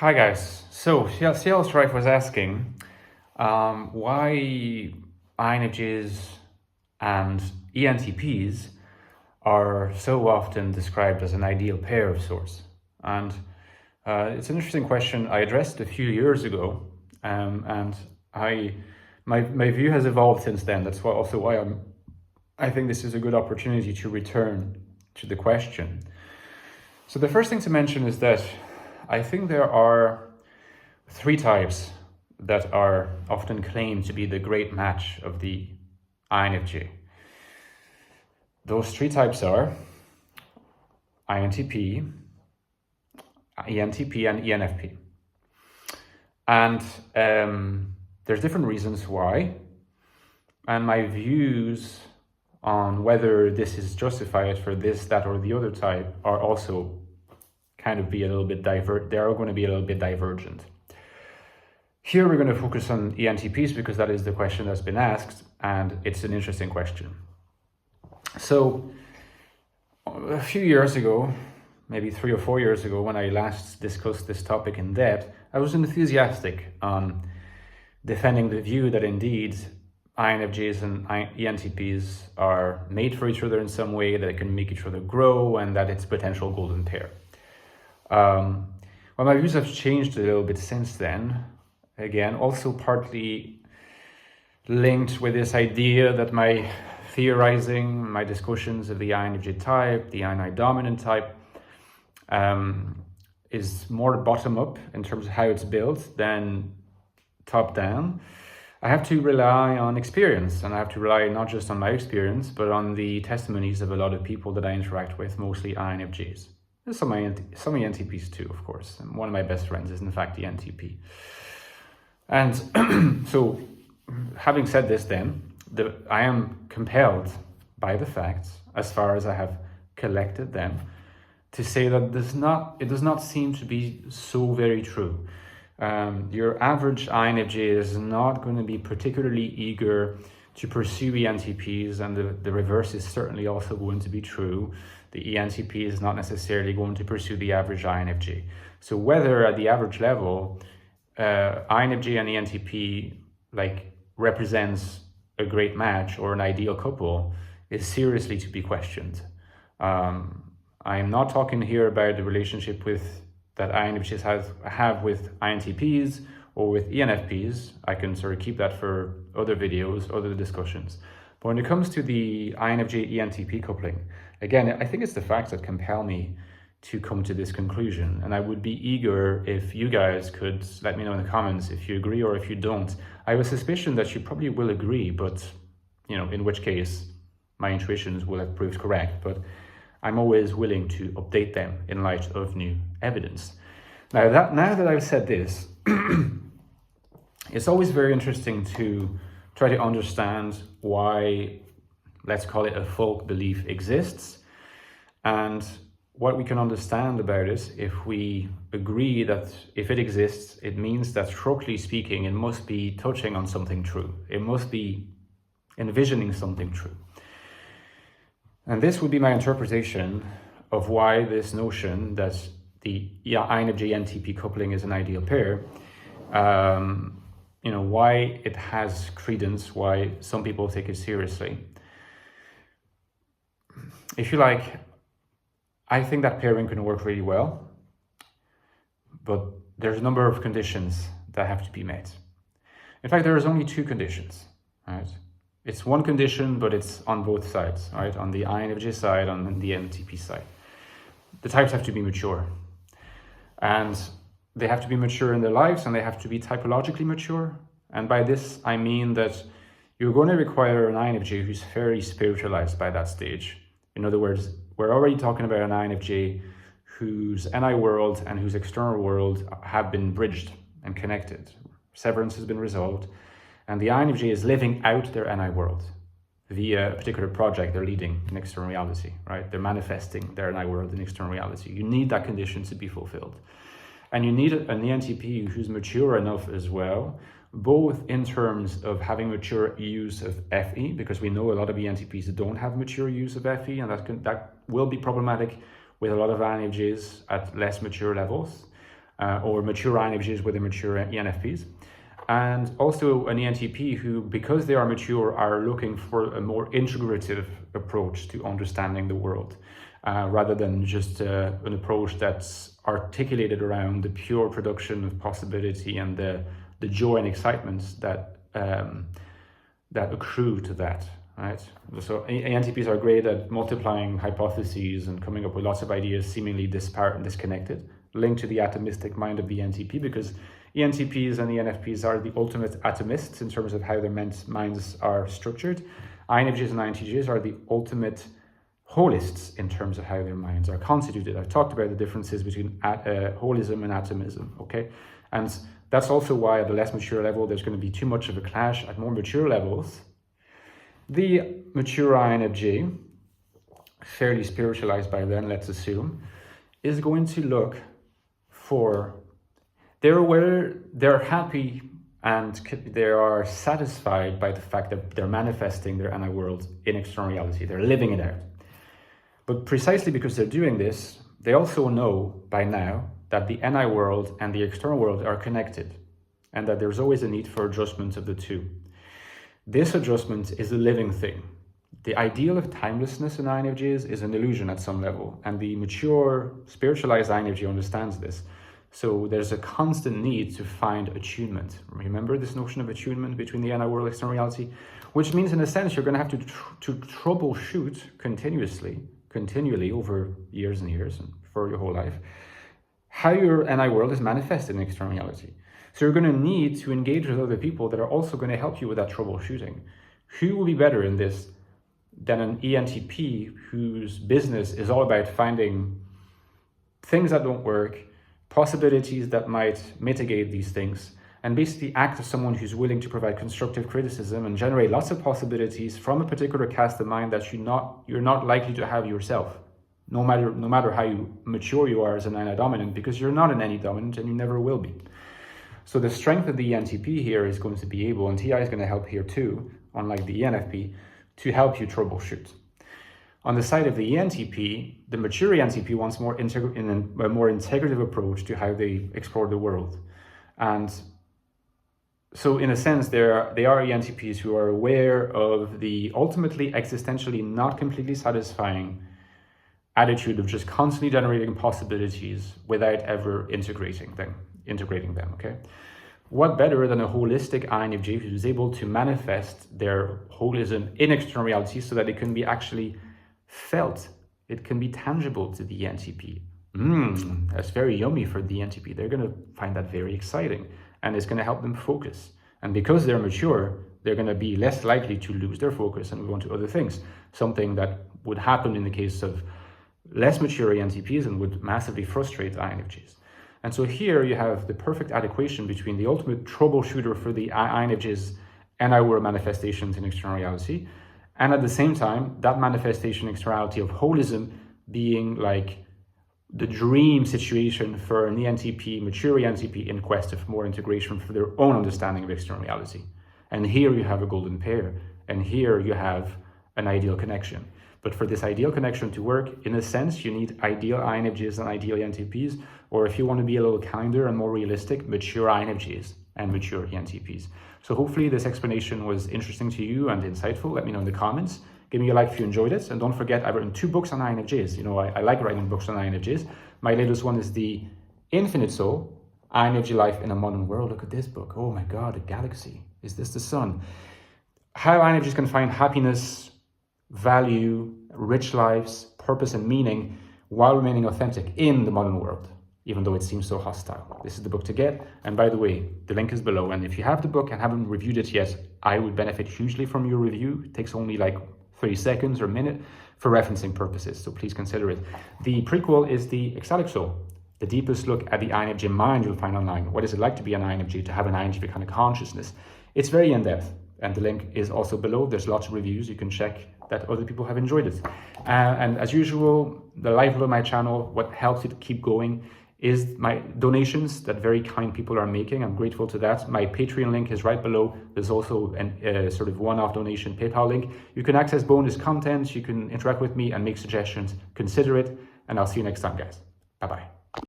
Hi guys. So CL Strife was asking why INFJs and ENTPs are so often described as an ideal pair of sorts. And it's an interesting question I addressed a few years ago, and my view has evolved since then. That's why I think this is a good opportunity to return to the question. So the first thing to mention is that I think there are three types that are often claimed to be the great match of the INFJ. Those three types are INTP, ENTP, and ENFP. And there's different reasons why. And my views on whether this is justified for this, that, or the other type are also kind of be a little bit they are going to be a little bit divergent. Here we're going to focus on ENTPs because that is the question that's been asked, and it's an interesting question. So a few years ago, maybe 3 or 4 years ago, when I last discussed this topic in depth, I was enthusiastic on defending the view that indeed INFJs and ENTPs are made for each other in some way, that it can make each other grow, and that it's a potential golden pair. Well, my views have changed a little bit since then. Again, also partly linked with this idea that my theorizing, my discussions of the INFJ type, the INI dominant type, is more bottom up in terms of how it's built than top down. I have to rely on experience, and I have to rely not just on my experience, but on the testimonies of a lot of people that I interact with, mostly INFJs. There's some ENTPs too, of course. And one of my best friends is in fact the ENTP. And so, having said this then, I am compelled by the facts, as far as I have collected them, to say that it does not seem to be so very true. Your average INFJ is not going to be particularly eager to pursue ENTPs, and the reverse is certainly also going to be true. The ENTP is not necessarily going to pursue the average INFJ. So whether at the average level, INFJ and ENTP represents a great match or an ideal couple is seriously to be questioned. I am not talking here about the relationship that INFJs have with INTPs or with ENFPs. I can sort of keep that for other videos, other discussions. But when it comes to the INFJ-ENTP coupling, again, I think it's the facts that compel me to come to this conclusion. And I would be eager if you guys could let me know in the comments if you agree or if you don't. I have a suspicion that you probably will agree, but in which case my intuitions will have proved correct. But I'm always willing to update them in light of new evidence. Now that I've said this, it's always very interesting to try to understand why, let's call it, a folk belief exists, and what we can understand about it if we agree that if it exists, it means that structurally speaking, it must be touching on something true. It must be envisioning something true. And this would be my interpretation of why this notion that the INFJ-NTP coupling is an ideal pair, why it has credence, why some people take it seriously. If you like, I think that pairing can work really well, but there's a number of conditions that have to be met. In fact, there's only two conditions, right? It's one condition, but it's on both sides, right? On the INFJ side, on the NTP side. The types have to be mature. And they have to be mature in their lives, and they have to be typologically mature. And by this, I mean that you're going to require an INFJ who's very spiritualized by that stage. In other words, we're already talking about an INFJ whose NI world and whose external world have been bridged and connected. Severance has been resolved. And the INFJ is living out their NI world via a particular project they're leading in external reality, right? They're manifesting their NI world in external reality. You need that condition to be fulfilled. And you need an ENTP who's mature enough as well, both in terms of having mature use of FE, because we know a lot of ENTPs don't have mature use of FE, and that will be problematic with a lot of INFJs at less mature levels. or mature INFJs with the mature ENFPs. And also an ENTP who, because they are mature, are looking for a more integrative approach to understanding the world, rather than just an approach that's articulated around the pure production of possibility and the joy and excitement that accrue to that, right? So ENTPs are great at multiplying hypotheses and coming up with lots of ideas seemingly disparate and disconnected, linked to the atomistic mind of the ENTP, because ENTPs and ENFPs are the ultimate atomists in terms of how their minds are structured. INFJs and INTJs are the ultimate holists in terms of how their minds are constituted. I've talked about the differences between holism and atomism, okay? And that's also why at the less mature level, there's going to be too much of a clash. At more mature levels, the mature INFJ, fairly spiritualized by then, let's assume, is going to look for, they're aware, they're happy, and they are satisfied by the fact that they're manifesting their inner world in external reality. They're living it out. But precisely because they're doing this, they also know by now that the NI world and the external world are connected, and that there's always a need for adjustment of the two. This adjustment is a living thing. The ideal of timelessness in INFJs is an illusion at some level, and the mature, spiritualized INFJ understands this. So there's a constant need to find attunement. Remember this notion of attunement between the NI world and external reality, which means in a sense you're going to have to troubleshoot continually over years and years and for your whole life, how your NI world is manifested in external reality. So you're going to need to engage with other people that are also going to help you with that troubleshooting. Who will be better in this than an ENTP whose business is all about finding things that don't work, possibilities that might mitigate these things, and basically act as someone who's willing to provide constructive criticism and generate lots of possibilities from a particular cast of mind that you're not likely to have yourself, no matter how mature you are as an NI dominant, because you're not an NI dominant and you never will be. So the strength of the ENTP here is going to be able, and TI is going to help here too, unlike the ENFP, to help you troubleshoot. On the side of the ENTP, the mature ENTP wants a more integrative approach to how they explore the world. And so in a sense, they are ENTPs who are aware of the ultimately existentially not completely satisfying attitude of just constantly generating possibilities without ever integrating them, okay? What better than a holistic INFJ who's able to manifest their holism in external reality so that it can be actually felt, it can be tangible to the ENTP. That's very yummy for the ENTP. They're going to find that very exciting, and it's going to help them focus. And because they're mature, they're going to be less likely to lose their focus and move on to other things, something that would happen in the case of less mature ENTPs and would massively frustrate INFJs. And so here you have the perfect adequation between the ultimate troubleshooter for the INFJs and our manifestations in external reality, and at the same time, that manifestation externality of holism being like the dream situation for an ENTP, mature ENTP in quest of more integration for their own understanding of external reality. And here you have a golden pair, and here you have an ideal connection. But for this ideal connection to work, in a sense, you need ideal INFJs and ideal ENTPs, or if you want to be a little kinder and more realistic, mature INFJs and mature ENTPs. So hopefully this explanation was interesting to you and insightful. Let me know in the comments. Give me a like if you enjoyed it. And don't forget, I've written 2 books on INFJs. You know, I like writing books on INFJs. My latest one is The Infinite Soul, INFJ Life in a Modern World. Look at this book. Oh my God, a galaxy. Is this the sun? How INFJs can find happiness, value, rich lives, purpose and meaning while remaining authentic in the modern world, even though it seems so hostile. This is the book to get. And by the way, the link is below. And if you have the book and haven't reviewed it yet, I would benefit hugely from your review. It takes only like 30 seconds or a minute for referencing purposes. So please consider it. The prequel is The Ecstatic Soul, the deepest look at the INFJ mind you'll find online. What is it like to be an INFJ, to have an INFJ kind of consciousness? It's very in-depth. And the link is also below. There's lots of reviews. You can check that other people have enjoyed it. And as usual, the lifeblood of my channel, what helps it keep going is my donations that very kind people are making. I'm grateful to that. My Patreon link is right below. There's also a sort of one-off donation PayPal link. You can access bonus content. You can interact with me and make suggestions. Consider it. And I'll see you next time, guys. Bye-bye.